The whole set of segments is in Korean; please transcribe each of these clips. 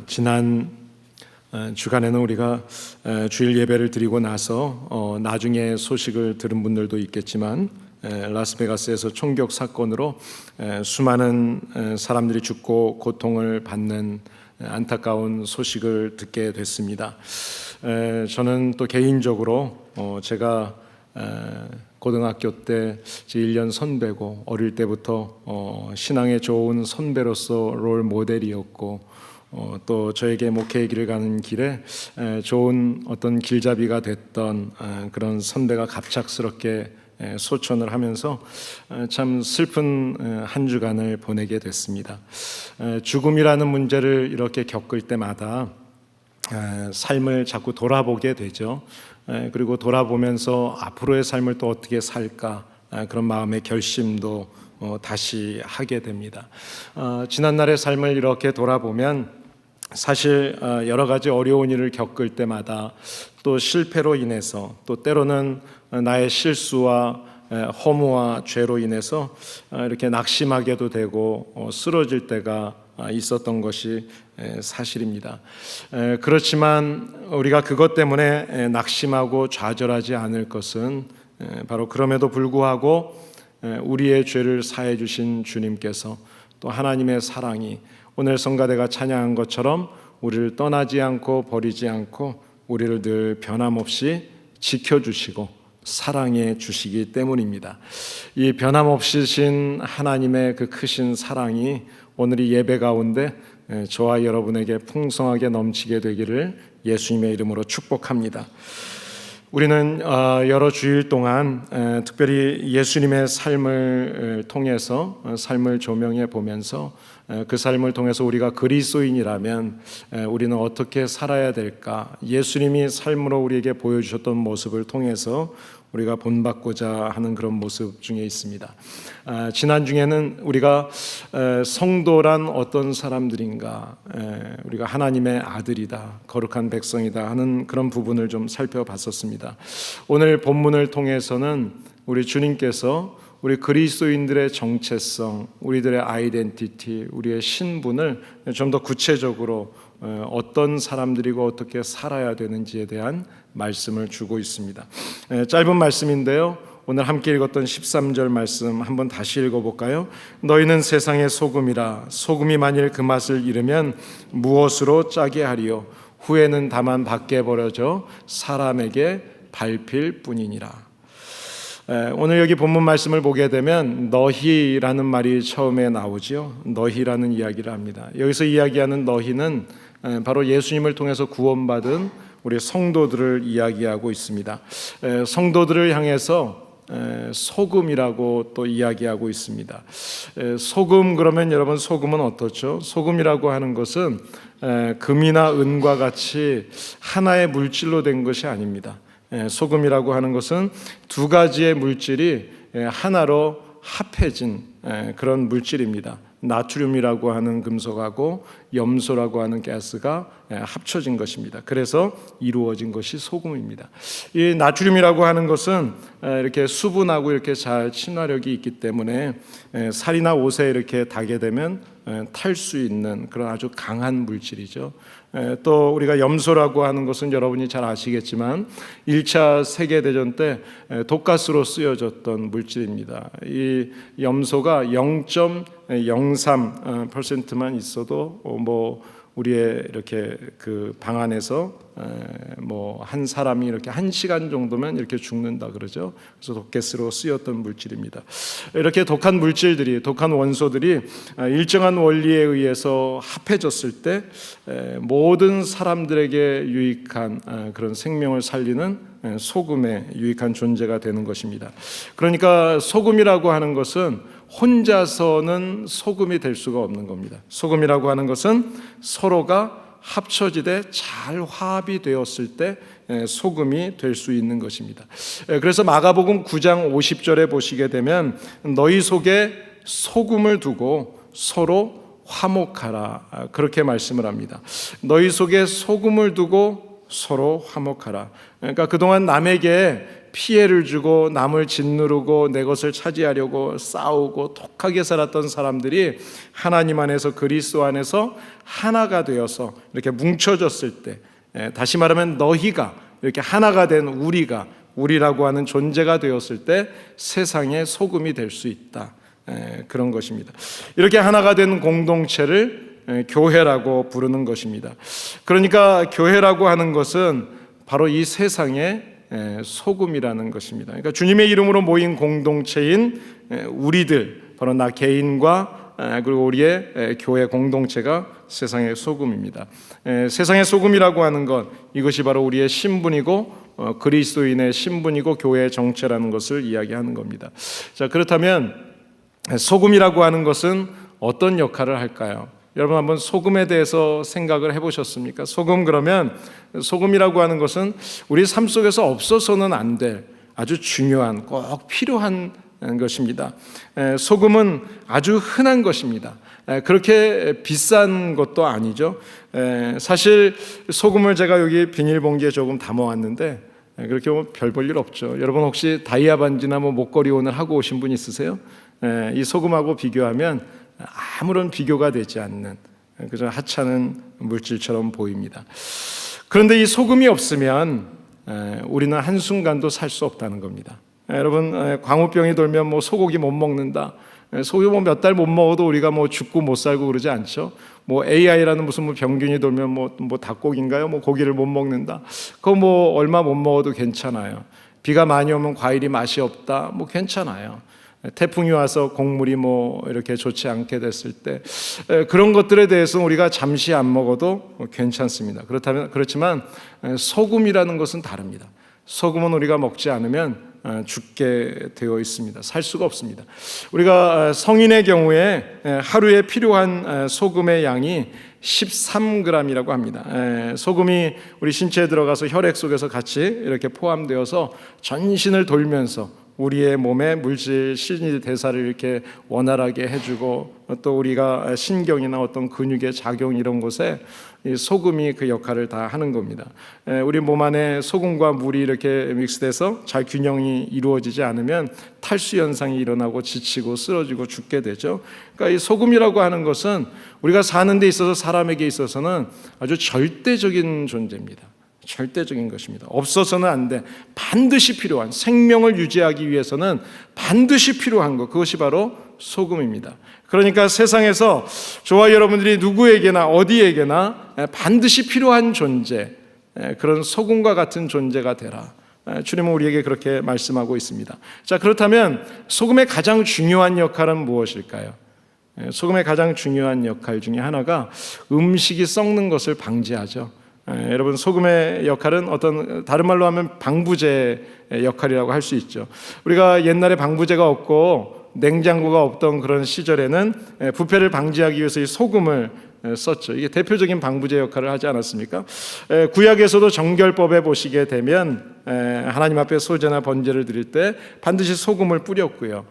지난 주간에는 우리가 주일 예배를 드리고 나서 나중에 소식을 들은 분들도 있겠지만 라스베가스에서 총격 사건으로 수많은 사람들이 죽고 고통을 받는 안타까운 소식을 듣게 됐습니다. 저는 또 개인적으로 제가 고등학교 때 1년 선배고 어릴 때부터 신앙에 좋은 선배로서 롤 모델이었고 또 저에게 목회의 길을 가는 길에 좋은 어떤 길잡이가 됐던 그런 선배가 갑작스럽게 소천을 하면서 참 슬픈 한 주간을 보내게 됐습니다. 죽음이라는 문제를 이렇게 겪을 때마다 삶을 자꾸 돌아보게 되죠. 그리고 돌아보면서 앞으로의 삶을 또 어떻게 살까 그런 마음의 결심도 다시 하게 됩니다. 지난날의 삶을 이렇게 돌아보면 사실 여러 가지 어려운 일을 겪을 때마다 또 실패로 인해서 또 때로는 나의 실수와 허무와 죄로 인해서 이렇게 낙심하게도 되고 쓰러질 때가 있었던 것이 사실입니다. 그렇지만 우리가 그것 때문에 낙심하고 좌절하지 않을 것은 바로 그럼에도 불구하고 우리의 죄를 사해 주신 주님께서 또 하나님의 사랑이 오늘 성가대가 찬양한 것처럼 우리를 떠나지 않고 버리지 않고 우리를 늘 변함없이 지켜주시고 사랑해 주시기 때문입니다. 이 변함없으신 하나님의 그 크신 사랑이 오늘 이 예배 가운데 저와 여러분에게 풍성하게 넘치게 되기를 예수님의 이름으로 축복합니다. 우리는 여러 주일 동안 특별히 예수님의 삶을 통해서 삶을 조명해 보면서 그 삶을 통해서 우리가 그리스도인이라면 우리는 어떻게 살아야 될까? 예수님이 삶으로 우리에게 보여주셨던 모습을 통해서 우리가 본받고자 하는 그런 모습 중에 있습니다. 지난 중에는 우리가 성도란 어떤 사람들인가, 우리가 하나님의 아들이다, 거룩한 백성이다 하는 그런 부분을 좀 살펴봤었습니다. 오늘 본문을 통해서는 우리 주님께서 우리 그리스도인들의 정체성, 우리들의 아이덴티티, 우리의 신분을 좀 더 구체적으로 어떤 사람들이고 어떻게 살아야 되는지에 대한 말씀을 주고 있습니다. 짧은 말씀인데요, 오늘 함께 읽었던 13절 말씀 한번 다시 읽어볼까요? 너희는 세상의 소금이라. 소금이 만일 그 맛을 잃으면 무엇으로 짜게 하리요? 후에는 다만 밖에 버려져 사람에게 밟힐 뿐이니라. 오늘 여기 본문 말씀을 보게 되면 너희라는 말이 처음에 나오죠. 너희라는 이야기를 합니다. 여기서 이야기하는 너희는 바로 예수님을 통해서 구원받은 우리 성도들을 이야기하고 있습니다. 성도들을 향해서 소금이라고 또 이야기하고 있습니다. 소금 그러면 여러분 소금은 어떻죠? 소금이라고 하는 것은 금이나 은과 같이 하나의 물질로 된 것이 아닙니다. 소금이라고 하는 것은 두 가지의 물질이 하나로 합해진 그런 물질입니다. 나트륨이라고 하는 금속하고 염소라고 하는 가스가 합쳐진 것입니다. 그래서 이루어진 것이 소금입니다. 이 나트륨이라고 하는 것은 이렇게 수분하고 이렇게 잘 친화력이 있기 때문에 살이나 옷에 이렇게 닿게 되면 탈 수 있는 그런 아주 강한 물질이죠. 또 우리가 염소라고 하는 것은 여러분이 잘 아시겠지만 1차 세계대전 때 독가스로 쓰여졌던 물질입니다. 이 염소가 0.03%만 있어도 우리의 이렇게 그 방 안에서 한 사람이 이렇게 1시간 정도면 이렇게 죽는다 그러죠. 그래서 독가스로 쓰였던 물질입니다. 이렇게 독한 물질들이, 독한 원소들이 일정한 원리에 의해서 합해졌을 때 모든 사람들에게 유익한 그런 생명을 살리는 소금의 유익한 존재가 되는 것입니다. 그러니까 소금이라고 하는 것은 혼자서는 소금이 될 수가 없는 겁니다. 소금이라고 하는 것은 서로가 합쳐지되 잘 화합이 되었을 때 소금이 될 수 있는 것입니다. 그래서 마가복음 9장 50절에 보시게 되면 너희 속에 소금을 두고 서로 화목하라, 그렇게 말씀을 합니다. 너희 속에 소금을 두고 서로 화목하라. 그러니까 그동안 남에게 피해를 주고 남을 짓누르고 내 것을 차지하려고 싸우고 독하게 살았던 사람들이 하나님 안에서, 그리스도 안에서 하나가 되어서 이렇게 뭉쳐졌을 때, 다시 말하면 너희가 이렇게 하나가 된 우리라고 하는 존재가 되었을 때 세상의 소금이 될 수 있다. 그런 것입니다. 이렇게 하나가 된 공동체를 교회라고 부르는 것입니다. 그러니까 교회라고 하는 것은 바로 이 세상의 소금이라는 것입니다. 그러니까 주님의 이름으로 모인 공동체인 우리들, 바로 나 개인과 그리고 우리의 교회 공동체가 세상의 소금입니다. 세상의 소금이라고 하는 것, 이것이 바로 우리의 신분이고 그리스도인의 신분이고 교회의 정체라는 것을 이야기하는 겁니다. 자, 그렇다면 소금이라고 하는 것은 어떤 역할을 할까요? 여러분 한번 소금에 대해서 생각을 해보셨습니까? 소금이라고 하는 것은 우리 삶 속에서 없어서는 안 될 아주 중요한, 꼭 필요한 것입니다. 소금은 아주 흔한 것입니다. 그렇게 비싼 것도 아니죠. 사실 소금을 제가 여기 비닐봉지에 조금 담아왔는데 그렇게 별 볼 일 없죠. 여러분 혹시 다이아 반지나 목걸이 오늘 하고 오신 분 있으세요? 이 소금하고 비교하면 아무런 비교가 되지 않는 그저 하찮은 물질처럼 보입니다. 그런데 이 소금이 없으면 우리는 한순간도 살 수 없다는 겁니다. 여러분 광우병이 돌면 소고기 못 먹는다, 소고기 몇 달 못 먹어도 우리가 죽고 못 살고 그러지 않죠. AI라는 무슨 병균이 돌면 닭고기인가요? 고기를 못 먹는다. 그거 얼마 못 먹어도 괜찮아요. 비가 많이 오면 과일이 맛이 없다. 괜찮아요. 태풍이 와서 곡물이 이렇게 좋지 않게 됐을 때 그런 것들에 대해서 우리가 잠시 안 먹어도 괜찮습니다. 그렇지만 소금이라는 것은 다릅니다. 소금은 우리가 먹지 않으면 죽게 되어 있습니다. 살 수가 없습니다. 우리가 성인의 경우에 하루에 필요한 소금의 양이 13g이라고 합니다. 소금이 우리 신체에 들어가서 혈액 속에서 같이 이렇게 포함되어서 전신을 돌면서 우리의 몸의 물질, 신의 대사를 이렇게 원활하게 해주고 또 우리가 신경이나 어떤 근육의 작용 이런 곳에 이 소금이 그 역할을 다 하는 겁니다. 우리 몸 안에 소금과 물이 이렇게 믹스돼서 잘 균형이 이루어지지 않으면 탈수 현상이 일어나고 지치고 쓰러지고 죽게 되죠. 그러니까 이 소금이라고 하는 것은 우리가 사는 데 있어서 사람에게 있어서는 아주 절대적인 존재입니다. 절대적인 것입니다. 없어서는 안 돼. 반드시 필요한, 생명을 유지하기 위해서는 반드시 필요한 것, 그것이 바로 소금입니다. 그러니까 세상에서 저와 여러분들이 누구에게나 어디에게나 반드시 필요한 존재, 그런 소금과 같은 존재가 되라. 주님은 우리에게 그렇게 말씀하고 있습니다. 자, 그렇다면 소금의 가장 중요한 역할은 무엇일까요? 소금의 가장 중요한 역할 중에 하나가 음식이 썩는 것을 방지하죠. 여러분 소금의 역할은 어떤 다른 말로 하면 방부제 역할이라고 할 수 있죠. 우리가 옛날에 방부제가 없고 냉장고가 없던 그런 시절에는 부패를 방지하기 위해서 이 소금을 썼죠. 이게 대표적인 방부제 역할을 하지 않았습니까? 구약에서도 정결법에 보시게 되면 하나님 앞에 소제나 번제를 드릴 때 반드시 소금을 뿌렸고요.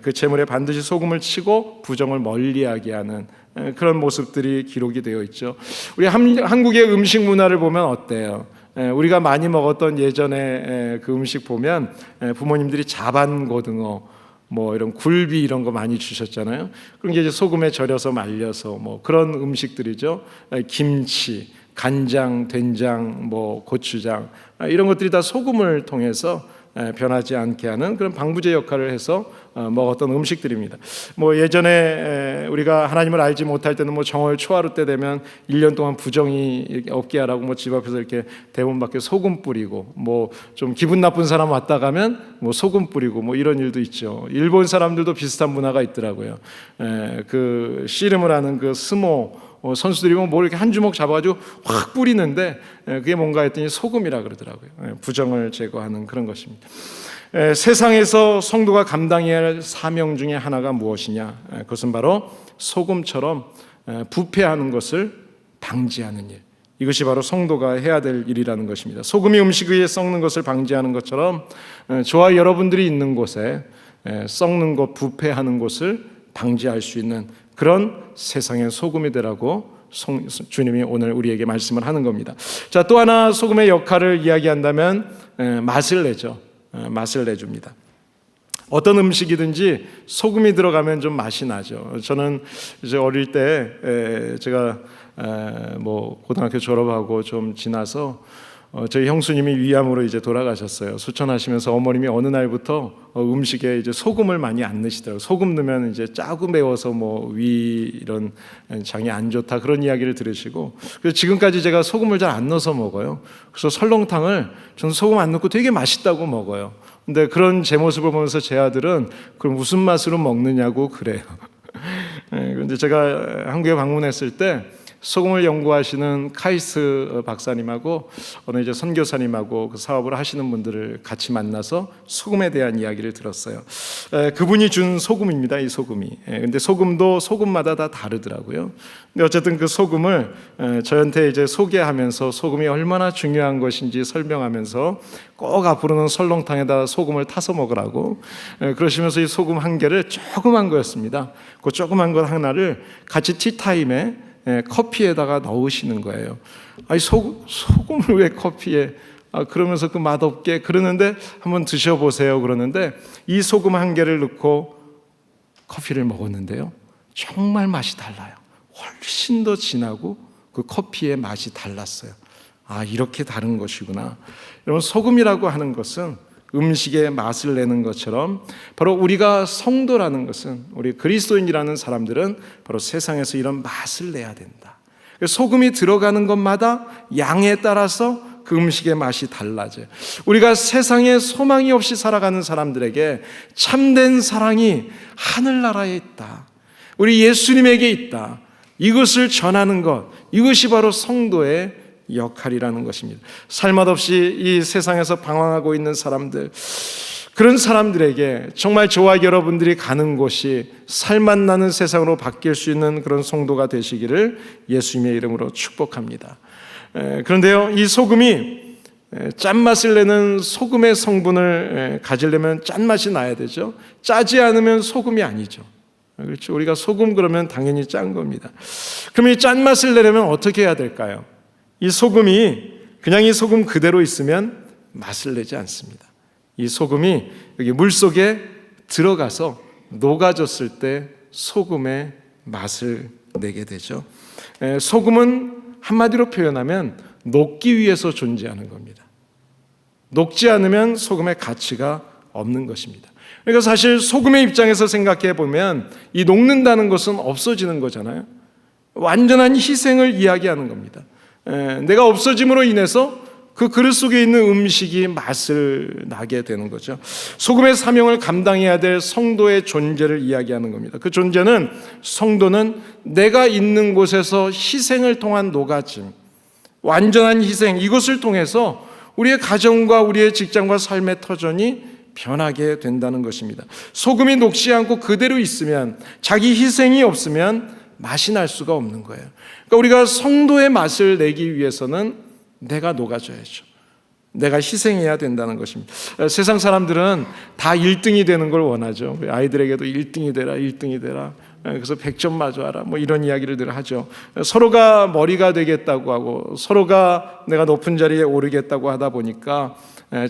그 제물에 반드시 소금을 치고 부정을 멀리하게 하는 그런 모습들이 기록이 되어 있죠. 우리 한국의 음식 문화를 보면 어때요? 우리가 많이 먹었던 예전에 그 음식 보면 부모님들이 자반고등어 이런 굴비 이런 거 많이 주셨잖아요. 그런 게 이제 소금에 절여서 말려서 그런 음식들이죠. 김치, 간장, 된장, 고추장 이런 것들이 다 소금을 통해서 변하지 않게 하는 그런 방부제 역할을 해서 먹었던 음식들입니다. 예전에 우리가 하나님을 알지 못할 때는 정월 초하루 때 되면 1년 동안 부정이 없게 하라고 집 앞에서 이렇게 대문 밖에 소금 뿌리고 좀 기분 나쁜 사람 왔다 가면 소금 뿌리고 이런 일도 있죠. 일본 사람들도 비슷한 문화가 있더라고요. 그 씨름을 하는 그 스모 선수들이 이렇게 한 주먹 잡아가지고 확 뿌리는데 그게 뭔가 했더니 소금이라 그러더라고요. 부정을 제거하는 그런 것입니다. 세상에서 성도가 감당해야 할 사명 중에 하나가 무엇이냐? 그것은 바로 소금처럼 부패하는 것을 방지하는 일. 이것이 바로 성도가 해야 될 일이라는 것입니다. 소금이 음식 위에 썩는 것을 방지하는 것처럼 저와 여러분들이 있는 곳에 썩는 것, 부패하는 것을 방지할 수 있는 그런 세상의 소금이 되라고 주님이 오늘 우리에게 말씀을 하는 겁니다. 자, 또 하나 소금의 역할을 이야기한다면 맛을 내죠. 맛을 내줍니다. 어떤 음식이든지 소금이 들어가면 좀 맛이 나죠. 저는 이제 어릴 때 제가 뭐 고등학교 졸업하고 좀 지나서 저희 형수님이 위암으로 이제 돌아가셨어요. 수천하시면서 어머님이 어느 날부터 음식에 이제 소금을 많이 안 넣으시더라고요. 소금 넣으면 이제 짜고 매워서 뭐 위 이런 장이 안 좋다 그런 이야기를 들으시고, 그래서 지금까지 제가 소금을 잘 안 넣어서 먹어요. 그래서 설렁탕을 저는 소금 안 넣고 되게 맛있다고 먹어요. 근데 그런 제 모습을 보면서 제 아들은 그럼 무슨 맛으로 먹느냐고 그래요. 그런데 제가 한국에 방문했을 때 소금을 연구하시는 카이스 박사님하고 어느 이제 선교사님하고 그 사업을 하시는 분들을 같이 만나서 소금에 대한 이야기를 들었어요. 그분이 준 소금입니다, 이 소금이. 근데 소금도 소금마다 다 다르더라고요. 근데 어쨌든 그 소금을 저한테 이제 소개하면서 소금이 얼마나 중요한 것인지 설명하면서 꼭 앞으로는 설렁탕에다 소금을 타서 먹으라고 그러시면서 이 소금 한 개를 조그만 거였습니다. 그 조그만 것 하나를 같이 티타임에 커피에다가 넣으시는 거예요. 아니 소금을 왜 커피에? 그러면서 그 맛없게 그러는데 한번 드셔보세요 그러는데 이 소금 한 개를 넣고 커피를 먹었는데요, 정말 맛이 달라요. 훨씬 더 진하고 그 커피의 맛이 달랐어요. 이렇게 다른 것이구나. 여러분, 소금이라고 하는 것은 음식에 맛을 내는 것처럼 바로 우리가 성도라는 것은, 우리 그리스도인이라는 사람들은 바로 세상에서 이런 맛을 내야 된다. 소금이 들어가는 것마다 양에 따라서 그 음식의 맛이 달라져요. 우리가 세상에 소망이 없이 살아가는 사람들에게 참된 사랑이 하늘나라에 있다, 우리 예수님에게 있다, 이것을 전하는 것, 이것이 바로 성도의 역할이라는 것입니다. 살맛 없이 이 세상에서 방황하고 있는 사람들, 그런 사람들에게 정말 저와 여러분들이 가는 곳이 살맛 나는 세상으로 바뀔 수 있는 그런 성도가 되시기를 예수님의 이름으로 축복합니다. 그런데요, 이 소금이 짠맛을 내는 소금의 성분을 가지려면 짠맛이 나야 되죠. 짜지 않으면 소금이 아니죠. 그렇죠. 우리가 소금 그러면 당연히 짠 겁니다. 그럼 이 짠맛을 내려면 어떻게 해야 될까요? 이 소금이 그냥 이 소금 그대로 있으면 맛을 내지 않습니다. 이 소금이 여기 물 속에 들어가서 녹아졌을 때 소금의 맛을 내게 되죠. 소금은 한마디로 표현하면 녹기 위해서 존재하는 겁니다. 녹지 않으면 소금의 가치가 없는 것입니다. 그러니까 사실 소금의 입장에서 생각해 보면 이 녹는다는 것은 없어지는 거잖아요. 완전한 희생을 이야기하는 겁니다. 내가 없어짐으로 인해서 그 그릇 속에 있는 음식이 맛을 나게 되는 거죠. 소금의 사명을 감당해야 될 성도의 존재를 이야기하는 겁니다. 그 존재는, 성도는 내가 있는 곳에서 희생을 통한 녹아짐, 완전한 희생, 이것을 통해서 우리의 가정과 우리의 직장과 삶의 터전이 변하게 된다는 것입니다. 소금이 녹지 않고 그대로 있으면, 자기 희생이 없으면 맛이 날 수가 없는 거예요. 그러니까 우리가 성도의 맛을 내기 위해서는 내가 녹아져야죠. 내가 희생해야 된다는 것입니다. 세상 사람들은 다 1등이 되는 걸 원하죠. 아이들에게도 1등이 되라, 1등이 되라. 그래서 100점 마주하라, 뭐 이런 이야기를 늘 하죠. 서로가 머리가 되겠다고 하고 서로가 내가 높은 자리에 오르겠다고 하다 보니까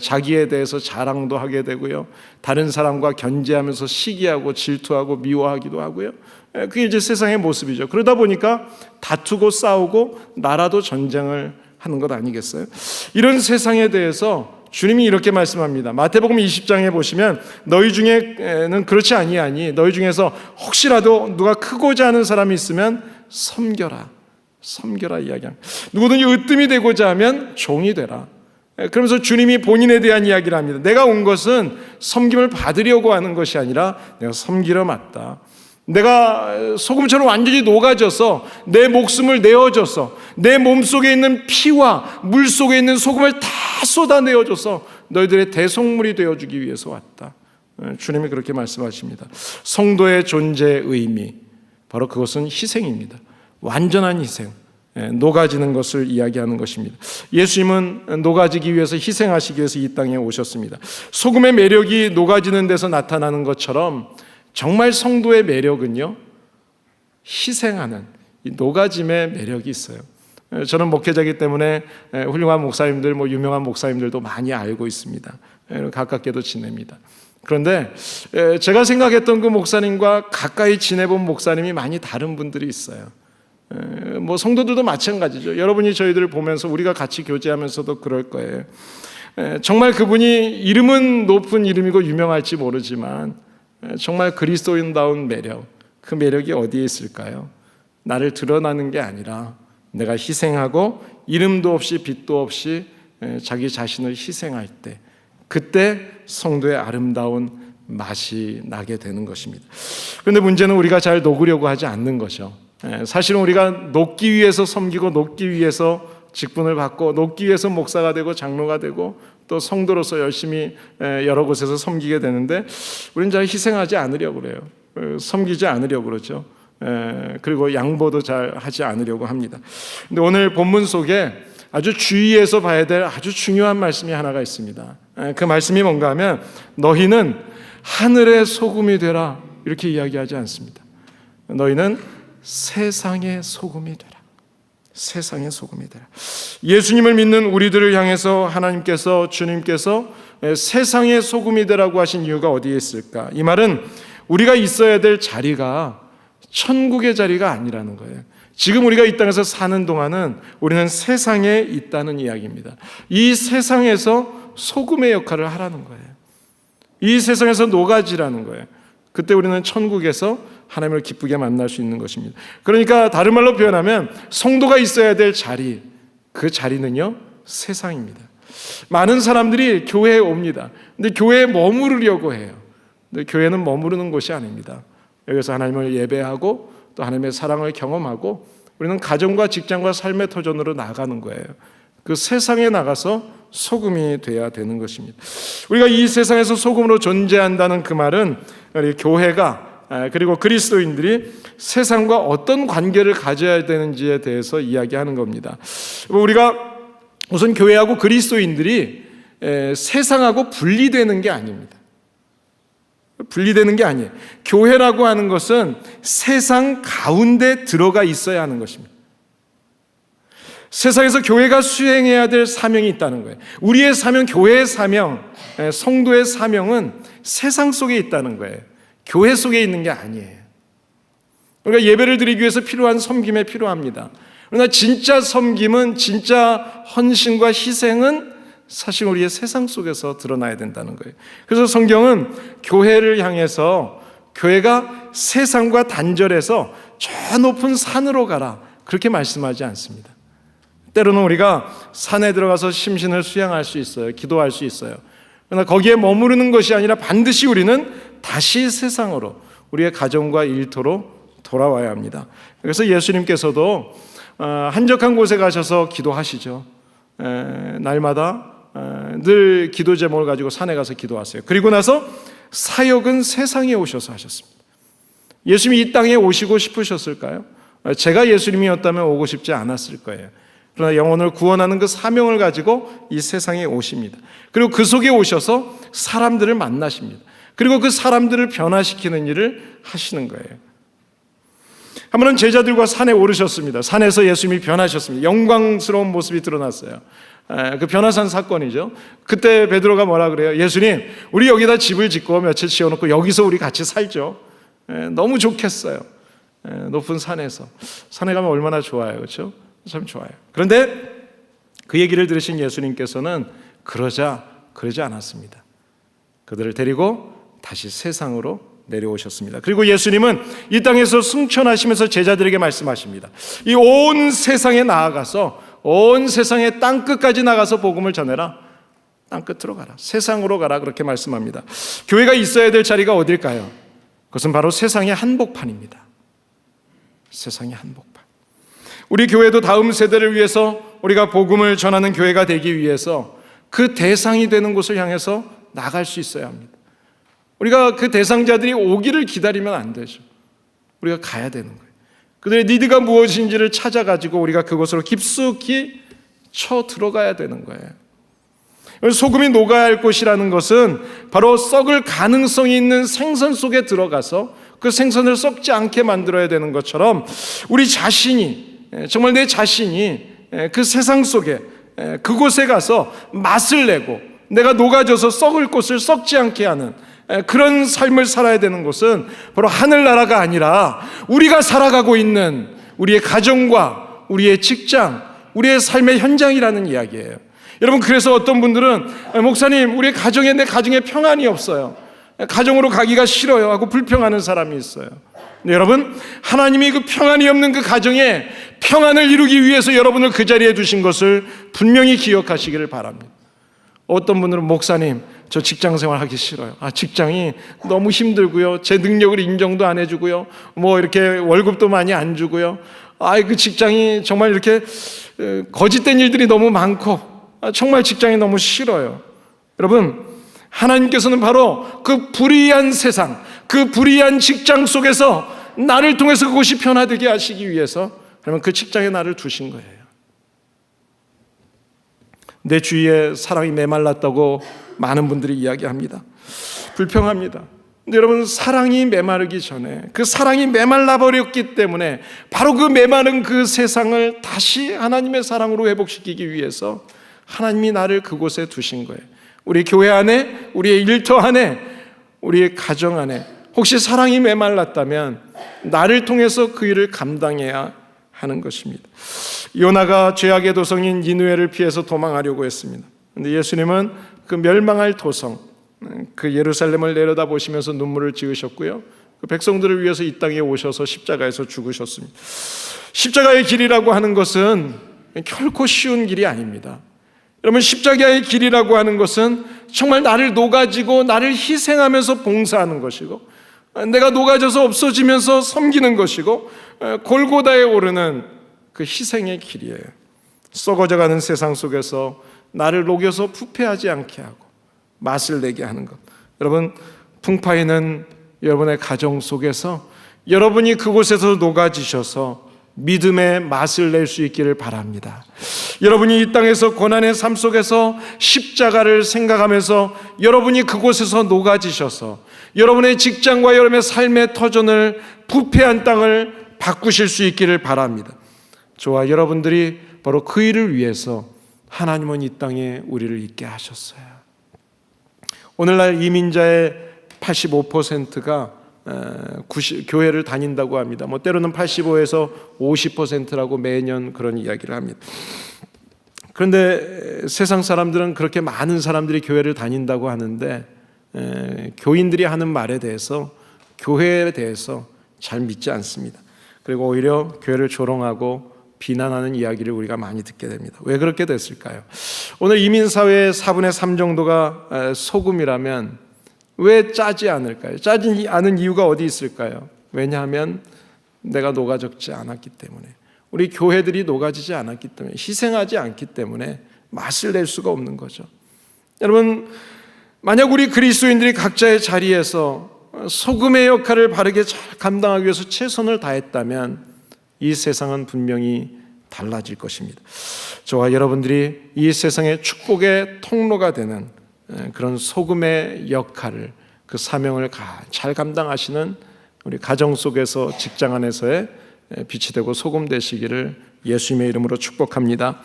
자기에 대해서 자랑도 하게 되고요, 다른 사람과 견제하면서 시기하고 질투하고 미워하기도 하고요. 그게 이제 세상의 모습이죠. 그러다 보니까 다투고 싸우고 나라도 전쟁을 하는 것 아니겠어요? 이런 세상에 대해서 주님이 이렇게 말씀합니다. 마태복음 20장에 보시면 너희 중에는 그렇지 아니하니 너희 중에서 혹시라도 누가 크고자 하는 사람이 있으면 섬겨라, 섬겨라 이야기합니다. 누구든지 으뜸이 되고자 하면 종이 되라. 그러면서 주님이 본인에 대한 이야기를 합니다. 내가 온 것은 섬김을 받으려고 하는 것이 아니라 내가 섬기러 왔다. 내가 소금처럼 완전히 녹아져서 내 목숨을 내어줘서 내 몸속에 있는 피와 물 속에 있는 소금을 다 쏟아내어줘서 너희들의 대속물이 되어주기 위해서 왔다. 주님이 그렇게 말씀하십니다. 성도의 존재의 의미, 바로 그것은 희생입니다. 완전한 희생, 녹아지는 것을 이야기하는 것입니다. 예수님은 녹아지기 위해서, 희생하시기 위해서 이 땅에 오셨습니다. 소금의 매력이 녹아지는 데서 나타나는 것처럼 정말 성도의 매력은요, 희생하는 이 녹아짐의 매력이 있어요. 저는 목회자이기 때문에 훌륭한 목사님들, 유명한 목사님들도 많이 알고 있습니다. 가깝게도 지냅니다. 그런데 제가 생각했던 그 목사님과 가까이 지내본 목사님이 많이 다른 분들이 있어요. 뭐 성도들도 마찬가지죠. 여러분이 저희들을 보면서 우리가 같이 교제하면서도 그럴 거예요. 정말 그분이 이름은 높은 이름이고 유명할지 모르지만 정말 그리스도인다운 매력, 그 매력이 어디에 있을까요? 나를 드러나는 게 아니라 내가 희생하고 이름도 없이 빛도 없이 자기 자신을 희생할 때, 그때 성도의 아름다운 맛이 나게 되는 것입니다. 그런데 문제는 우리가 잘 녹으려고 하지 않는 거죠. 사실은 우리가 녹기 위해서 섬기고 녹기 위해서 직분을 받고 녹기 위해서 목사가 되고 장로가 되고 또 성도로서 열심히 여러 곳에서 섬기게 되는데 우리는 잘 희생하지 않으려고 그래요. 섬기지 않으려고 그러죠. 그리고 양보도 잘 하지 않으려고 합니다. 근데 오늘 본문 속에 아주 주의해서 봐야 될 아주 중요한 말씀이 하나가 있습니다. 그 말씀이 뭔가 하면 너희는 하늘의 소금이 되라 이렇게 이야기하지 않습니다. 너희는 세상의 소금이 되라. 세상의 소금이 되라. 예수님을 믿는 우리들을 향해서 하나님께서, 주님께서 세상의 소금이 되라고 하신 이유가 어디에 있을까? 이 말은 우리가 있어야 될 자리가 천국의 자리가 아니라는 거예요. 지금 우리가 이 땅에서 사는 동안은 우리는 세상에 있다는 이야기입니다. 이 세상에서 소금의 역할을 하라는 거예요. 이 세상에서 녹아지라는 거예요. 그때 우리는 천국에서 하나님을 기쁘게 만날 수 있는 것입니다. 그러니까 다른 말로 표현하면 성도가 있어야 될 자리, 그 자리는요 세상입니다. 많은 사람들이 교회에 옵니다. 근데 교회에 머무르려고 해요. 근데 교회는 머무르는 곳이 아닙니다. 여기서 하나님을 예배하고 또 하나님의 사랑을 경험하고 우리는 가정과 직장과 삶의 터전으로 나가는 거예요. 그 세상에 나가서 소금이 돼야 되는 것입니다. 우리가 이 세상에서 소금으로 존재한다는 그 말은 우리 교회가 그리고 그리스도인들이 세상과 어떤 관계를 가져야 되는지에 대해서 이야기하는 겁니다. 우리가 우선 교회하고 그리스도인들이 세상하고 분리되는 게 아닙니다. 분리되는 게 아니에요. 교회라고 하는 것은 세상 가운데 들어가 있어야 하는 것입니다. 세상에서 교회가 수행해야 될 사명이 있다는 거예요. 우리의 사명, 교회의 사명, 성도의 사명은 세상 속에 있다는 거예요. 교회 속에 있는 게 아니에요. 그러니까 예배를 드리기 위해서 필요한 섬김에 필요합니다. 그러나 진짜 섬김은, 진짜 헌신과 희생은 사실 우리의 세상 속에서 드러나야 된다는 거예요. 그래서 성경은 교회를 향해서 교회가 세상과 단절해서 저 높은 산으로 가라 그렇게 말씀하지 않습니다. 때로는 우리가 산에 들어가서 심신을 수양할 수 있어요. 기도할 수 있어요. 그러나 거기에 머무르는 것이 아니라 반드시 우리는 다시 세상으로, 우리의 가정과 일터로 돌아와야 합니다. 그래서 예수님께서도 한적한 곳에 가셔서 기도하시죠. 날마다 늘 기도 제목을 가지고 산에 가서 기도하세요. 그리고 나서 사역은 세상에 오셔서 하셨습니다. 예수님이 이 땅에 오시고 싶으셨을까요? 제가 예수님이었다면 오고 싶지 않았을 거예요. 그러나 영혼을 구원하는 그 사명을 가지고 이 세상에 오십니다. 그리고 그 속에 오셔서 사람들을 만나십니다. 그리고 그 사람들을 변화시키는 일을 하시는 거예요. 한 번은 제자들과 산에 오르셨습니다. 산에서 예수님이 변하셨습니다. 영광스러운 모습이 드러났어요. 그 변화산 사건이죠. 그때 베드로가 뭐라 그래요? 예수님, 우리 여기다 집을 짓고 며칠 지어놓고 여기서 우리 같이 살죠. 너무 좋겠어요. 높은 산에서. 산에 가면 얼마나 좋아요, 그렇죠? 참 좋아요. 그런데 그 얘기를 들으신 예수님께서는 그러지 않았습니다. 그들을 데리고 다시 세상으로 내려오셨습니다. 그리고 예수님은 이 땅에서 승천하시면서 제자들에게 말씀하십니다. 이 온 세상에 나아가서, 온 세상의 땅끝까지 나가서 복음을 전해라. 땅끝으로 가라. 세상으로 가라. 그렇게 말씀합니다. 교회가 있어야 될 자리가 어딜까요? 그것은 바로 세상의 한복판입니다. 세상의 한복판. 우리 교회도 다음 세대를 위해서 우리가 복음을 전하는 교회가 되기 위해서 그 대상이 되는 곳을 향해서 나갈 수 있어야 합니다. 우리가 그 대상자들이 오기를 기다리면 안 되죠. 우리가 가야 되는 거예요. 그들의 니드가 무엇인지를 찾아가지고 우리가 그곳으로 깊숙이 쳐 들어가야 되는 거예요. 소금이 녹아야 할 곳이라는 것은 바로 썩을 가능성이 있는 생선 속에 들어가서 그 생선을 썩지 않게 만들어야 되는 것처럼 우리 자신이, 정말 내 자신이 그 세상 속에 그곳에 가서 맛을 내고 내가 녹아져서 썩을 곳을 썩지 않게 하는 그런 삶을 살아야 되는 곳은 바로 하늘나라가 아니라 우리가 살아가고 있는 우리의 가정과 우리의 직장, 우리의 삶의 현장이라는 이야기예요. 여러분, 그래서 어떤 분들은 목사님, 우리 가정에 내 가정에 평안이 없어요, 가정으로 가기가 싫어요 하고 불평하는 사람이 있어요. 근데 여러분, 하나님이 그 평안이 없는 그 가정에 평안을 이루기 위해서 여러분을 그 자리에 두신 것을 분명히 기억하시기를 바랍니다. 어떤 분들은 목사님, 저 직장 생활 하기 싫어요. 직장이 너무 힘들고요, 제 능력을 인정도 안 해주고요, 뭐 이렇게 월급도 많이 안 주고요, 그 직장이 정말 이렇게 거짓된 일들이 너무 많고 정말 직장이 너무 싫어요. 여러분, 하나님께서는 바로 그 불의한 세상, 그 불의한 직장 속에서 나를 통해서 그곳이 변화되게 하시기 위해서 그러면 그 직장에 나를 두신 거예요. 내 주위에 사랑이 메말랐다고 많은 분들이 이야기합니다. 불평합니다. 근데 여러분, 사랑이 메마르기 전에, 그 사랑이 메말라 버렸기 때문에 바로 그 메마른 그 세상을 다시 하나님의 사랑으로 회복시키기 위해서 하나님이 나를 그곳에 두신 거예요. 우리 교회 안에, 우리의 일터 안에, 우리의 가정 안에 혹시 사랑이 메말랐다면 나를 통해서 그 일을 감당해야 하는 것입니다. 요나가 죄악의 도성인 니느웨를 피해서 도망하려고 했습니다. 그런데 예수님은 그 멸망할 도성, 그 예루살렘을 내려다보시면서 눈물을 지으셨고요, 그 백성들을 위해서 이 땅에 오셔서 십자가에서 죽으셨습니다. 십자가의 길이라고 하는 것은 결코 쉬운 길이 아닙니다. 여러분, 십자가의 길이라고 하는 것은 정말 나를 녹아지고 나를 희생하면서 봉사하는 것이고, 내가 녹아져서 없어지면서 섬기는 것이고, 골고다에 오르는 그 희생의 길이에요. 썩어져가는 세상 속에서 나를 녹여서 부패하지 않게 하고 맛을 내게 하는 것. 여러분, 풍파에는 여러분의 가정 속에서 여러분이 그곳에서 녹아지셔서 믿음의 맛을 낼 수 있기를 바랍니다. 여러분이 이 땅에서 고난의 삶 속에서 십자가를 생각하면서 여러분이 그곳에서 녹아지셔서 여러분의 직장과 여러분의 삶의 터전을, 부패한 땅을 바꾸실 수 있기를 바랍니다. 저와 여러분들이 바로 그 일을 위해서 하나님은 이 땅에 우리를 있게 하셨어요. 오늘날 이민자의 85%가 교회를 다닌다고 합니다. 때로는 85에서 50%라고 매년 그런 이야기를 합니다. 그런데 세상 사람들은 그렇게 많은 사람들이 교회를 다닌다고 하는데 교인들이 하는 말에 대해서, 교회에 대해서 잘 믿지 않습니다. 그리고 오히려 교회를 조롱하고 비난하는 이야기를 우리가 많이 듣게 됩니다. 왜 그렇게 됐을까요? 오늘 이민사회의 4분의 3 정도가 소금이라면 왜 짜지 않을까요? 짜지 않은 이유가 어디 있을까요? 왜냐하면 내가 녹아졌지 않았기 때문에, 우리 교회들이 녹아지지 않았기 때문에, 희생하지 않기 때문에 맛을 낼 수가 없는 거죠. 여러분, 만약 우리 그리스도인들이 각자의 자리에서 소금의 역할을 바르게 잘 감당하기 위해서 최선을 다했다면 이 세상은 분명히 달라질 것입니다. 저와 여러분들이 이 세상의 축복의 통로가 되는 그런 소금의 역할을, 그 사명을 잘 감당하시는 우리 가정 속에서, 직장 안에서의 빛이 되고 소금 되시기를 예수님의 이름으로 축복합니다.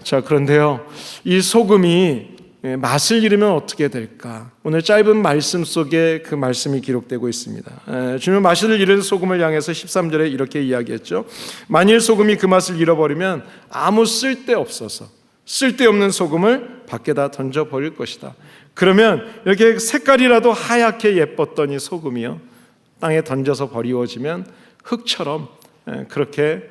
자, 그런데요, 이 소금이 맛을 잃으면 어떻게 될까? 오늘 짧은 말씀 속에 그 말씀이 기록되고 있습니다. 주님은 맛을 잃은 소금을 향해서 13절에 이렇게 이야기했죠. 만일 소금이 그 맛을 잃어버리면 아무 쓸데없는 소금을 밖에다 던져버릴 것이다. 그러면 이렇게 색깔이라도 하얗게 예뻤더니 소금이요, 땅에 던져서 버리워지면 흙처럼 그렇게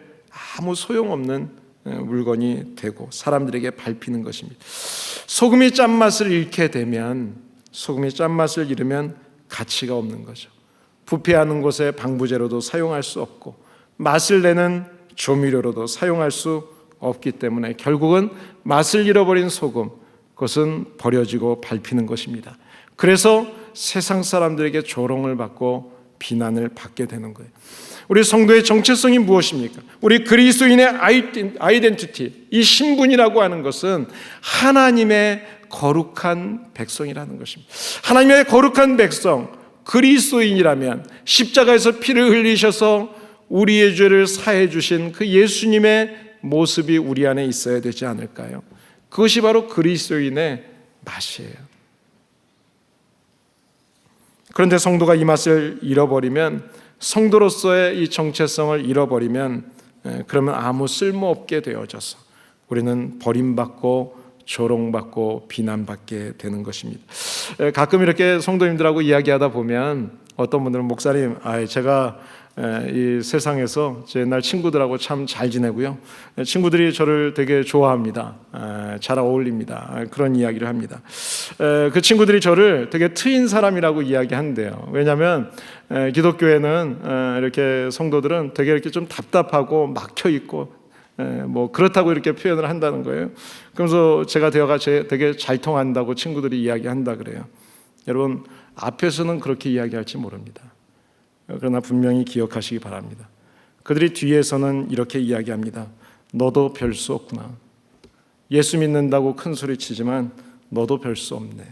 아무 소용없는 물건이 되고 사람들에게 밟히는 것입니다. 소금이 짠맛을 잃게 되면, 소금이 짠맛을 잃으면 가치가 없는 거죠. 부패하는 곳에 방부제로도 사용할 수 없고 맛을 내는 조미료로도 사용할 수 없기 때문에 결국은 맛을 잃어버린 소금, 그것은 버려지고 밟히는 것입니다. 그래서 세상 사람들에게 조롱을 받고 비난을 받게 되는 거예요. 우리 성도의 정체성이 무엇입니까? 우리 그리스도인의 아이덴티티, 이 신분이라고 하는 것은 하나님의 거룩한 백성이라는 것입니다. 하나님의 거룩한 백성, 그리스도인이라면 십자가에서 피를 흘리셔서 우리의 죄를 사해 주신 그 예수님의 모습이 우리 안에 있어야 되지 않을까요? 그것이 바로 그리스도인의 맛이에요. 그런데 성도가 이 맛을 잃어버리면, 성도로서의 이 정체성을 잃어버리면, 그러면 아무 쓸모없게 되어져서 우리는 버림받고 조롱받고 비난받게 되는 것입니다. 가끔 이렇게 성도님들하고 이야기하다 보면 어떤 분들은, 목사님, 제가 이 세상에서 제 옛날 친구들하고 참 잘 지내고요, 친구들이 저를 되게 좋아합니다, 잘 어울립니다, 그런 이야기를 합니다. 그 친구들이 저를 되게 트인 사람이라고 이야기한대요. 왜냐하면 기독교에는 이렇게 성도들은 되게 이렇게 좀 답답하고 막혀있고 뭐 그렇다고 이렇게 표현을 한다는 거예요. 그러면서 제가 대화가 되게 잘 통한다고 친구들이 이야기한다 그래요. 여러분, 앞에서는 그렇게 이야기할지 모릅니다. 그러나 분명히 기억하시기 바랍니다. 그들이 뒤에서는 이렇게 이야기합니다. 너도 별 수 없구나. 예수 믿는다고 큰 소리 치지만 너도 별 수 없네.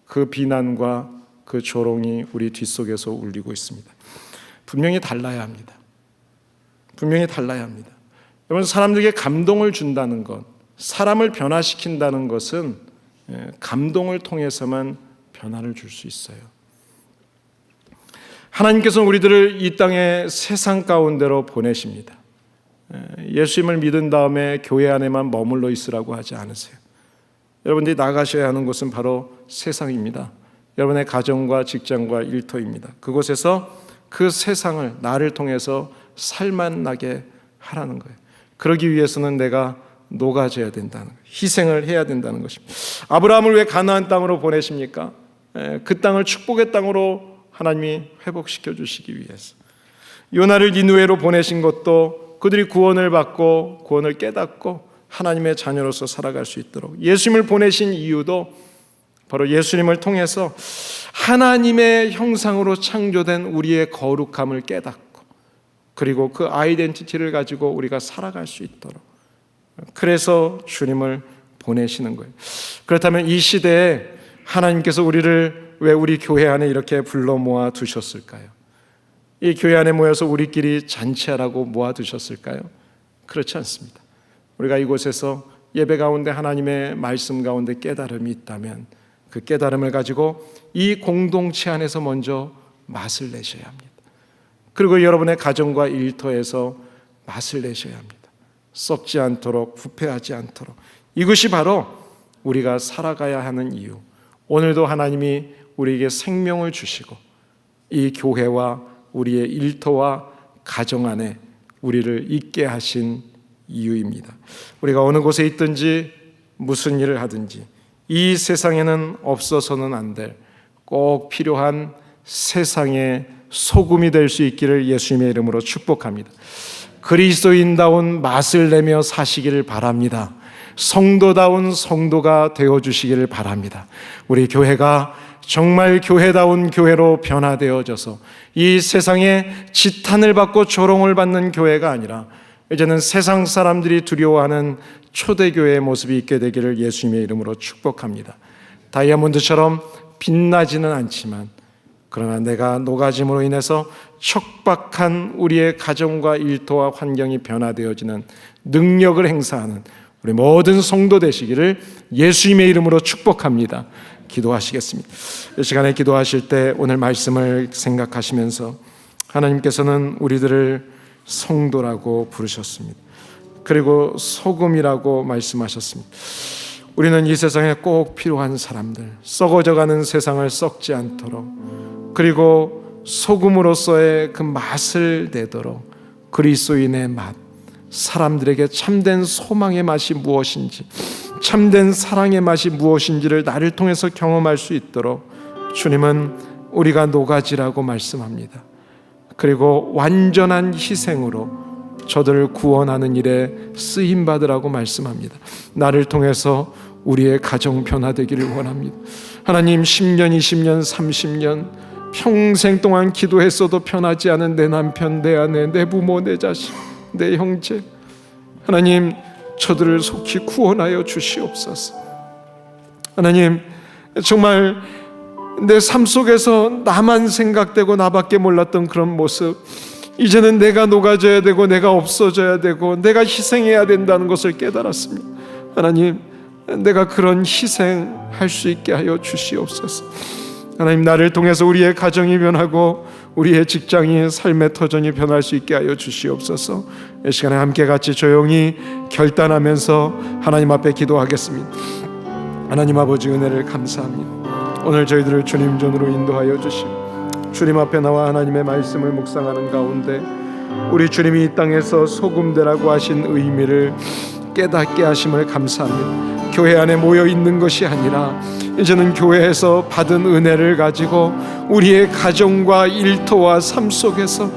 그 비난과 그 조롱이 우리 뒷속에서 울리고 있습니다. 분명히 달라야 합니다. 분명히 달라야 합니다. 여러분, 사람들에게 감동을 준다는 것, 사람을 변화시킨다는 것은 감동을 통해서만 변화를 줄 수 있어요. 하나님께서는 우리들을 이 땅의 세상 가운데로 보내십니다. 예수님을 믿은 다음에 교회 안에만 머물러 있으라고 하지 않으세요. 여러분들이 나가셔야 하는 곳은 바로 세상입니다. 여러분의 가정과 직장과 일터입니다. 그곳에서 그 세상을 나를 통해서 살만나게 하라는 거예요. 그러기 위해서는 내가 녹아져야 된다는 거예요. 희생을 해야 된다는 것입니다. 아브라함을 왜 가나안 땅으로 보내십니까? 그 땅을 축복의 땅으로 하나님이 회복시켜 주시기 위해서. 요나를 니느웨로 보내신 것도 그들이 구원을 받고 구원을 깨닫고 하나님의 자녀로서 살아갈 수 있도록. 예수님을 보내신 이유도 바로 예수님을 통해서 하나님의 형상으로 창조된 우리의 거룩함을 깨닫고, 그리고 그 아이덴티티를 가지고 우리가 살아갈 수 있도록. 그래서 주님을 보내시는 거예요. 그렇다면 이 시대에 하나님께서 우리를 왜 우리 교회 안에 이렇게 불러 모아 두셨을까요? 이 교회 안에 모여서 우리끼리 잔치하라고 모아 두셨을까요? 그렇지 않습니다. 우리가 이곳에서 예배 가운데 하나님의 말씀 가운데 깨달음이 있다면 그 깨달음을 가지고 이 공동체 안에서 먼저 맛을 내셔야 합니다. 그리고 여러분의 가정과 일터에서 맛을 내셔야 합니다. 썩지 않도록, 부패하지 않도록. 이것이 바로 우리가 살아가야 하는 이유. 오늘도 하나님이 우리에게 생명을 주시고 이 교회와 우리의 일터와 가정 안에 우리를 있게 하신 이유입니다. 우리가 어느 곳에 있든지 무슨 일을 하든지 이 세상에는 없어서는 안 될 꼭 필요한 세상의 소금이 될 수 있기를 예수님의 이름으로 축복합니다. 그리스도인다운 맛을 내며 사시기를 바랍니다. 성도다운 성도가 되어주시기를 바랍니다. 우리 교회가 정말 교회다운 교회로 변화되어져서 이 세상에 지탄을 받고 조롱을 받는 교회가 아니라 이제는 세상 사람들이 두려워하는 초대교회의 모습이 있게 되기를 예수님의 이름으로 축복합니다. 다이아몬드처럼 빛나지는 않지만 그러나 내가 녹아짐으로 인해서 척박한 우리의 가정과 일터와 환경이 변화되어지는 능력을 행사하는 우리 모든 성도 되시기를 예수님의 이름으로 축복합니다. 기도하시겠습니다. 이 시간에 기도하실 때 오늘 말씀을 생각하시면서 하나님께서는 우리들을 성도라고 부르셨습니다. 그리고 소금이라고 말씀하셨습니다. 우리는 이 세상에 꼭 필요한 사람들, 썩어져가는 세상을 썩지 않도록, 그리고 소금으로서의 그 맛을 내도록 그리스도인의 맛, 사람들에게 참된 소망의 맛이 무엇인지, 참된 사랑의 맛이 무엇인지를 나를 통해서 경험할 수 있도록 주님은 우리가 노가지라고 말씀합니다. 그리고 완전한 희생으로 저들을 구원하는 일에 쓰임받으라고 말씀합니다. 나를 통해서 우리의 가정 변화되기를 원합니다. 하나님, 10년, 20년, 30년 평생 동안 기도했어도 변하지 않은 내 남편, 내 아내, 내 부모, 내 자식, 내 형제, 하나님 저들을 속히 구원하여 주시옵소서. 하나님, 정말 내 삶 속에서 나만 생각되고 나밖에 몰랐던 그런 모습, 이제는 내가 녹아져야 되고 내가 없어져야 되고 내가 희생해야 된다는 것을 깨달았습니다. 하나님, 내가 그런 희생할 수 있게 하여 주시옵소서. 하나님, 나를 통해서 우리의 가정이 변하고 우리의 직장이 삶의 터전이 변할 수 있게 하여 주시옵소서. 이 시간에 함께 같이 조용히 결단하면서 하나님 앞에 기도하겠습니다. 하나님 아버지, 은혜를 감사합니다. 오늘 저희들을 주님 전으로 인도하여 주시고 주님 앞에 나와 하나님의 말씀을 묵상하는 가운데 우리 주님이 이 땅에서 소금되라고 하신 의미를 깨닫게 하심을 감사합니다. 교회 안에 모여 있는 것이 아니라 이제는 교회에서 받은 은혜를 가지고 우리의 가정과 일터와 삶 속에서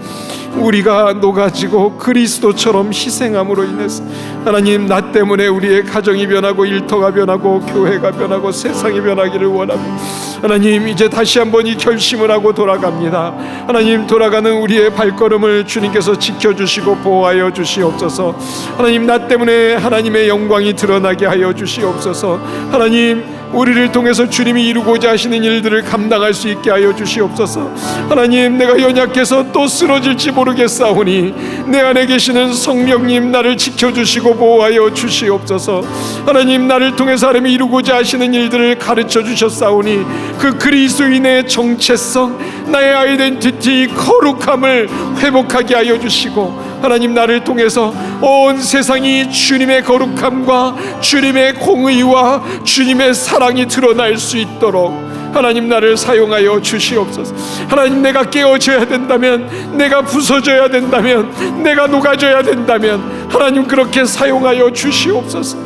우리가 녹아지고 그리스도처럼 희생함으로 인해서 하나님, 나 때문에 우리의 가정이 변하고 일터가 변하고 교회가 변하고 세상이 변하기를 원합니다. 하나님, 이제 다시 한번 이 결심을 하고 돌아갑니다. 하나님, 돌아가는 우리의 발걸음을 주님께서 지켜주시고 보호하여 주시옵소서. 하나님, 나 때문에 하나님의 영광이 드러나게 하여 주시옵소서. 하나님, 우리를 통해서 주님이 이루고자 하시는 일들을 감당할 수 있게 하여 주시옵소서. 하나님, 내가 연약해서 또 쓰러질지 모르겠사오니 내 안에 계시는 성령님, 나를 지켜주시고 보호하여 주시옵소서. 하나님, 나를 통해서 하나님이 이루고자 하시는 일들을 가르쳐 주셨사오니 그 그리스도인의 정체성, 나의 아이덴티티, 거룩함을 회복하게 하여 주시고 하나님, 나를 통해서 온 세상이 주님의 거룩함과 주님의 공의와 주님의 사랑이 드러날 수 있도록 하나님, 나를 사용하여 주시옵소서. 하나님, 내가 깨어져야 된다면, 내가 부서져야 된다면, 내가 녹아져야 된다면 하나님, 그렇게 사용하여 주시옵소서.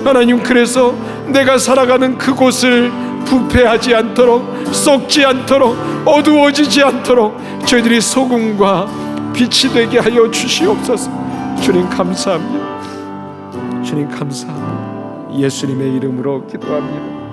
하나님, 그래서 내가 살아가는 그곳을 부패하지 않도록, 썩지 않도록, 어두워지지 않도록 저희들이 소금과 빛이 되게 하여 주시옵소서. 주님 감사합니다. 주님 감사합니다. 예수님의 이름으로 기도합니다.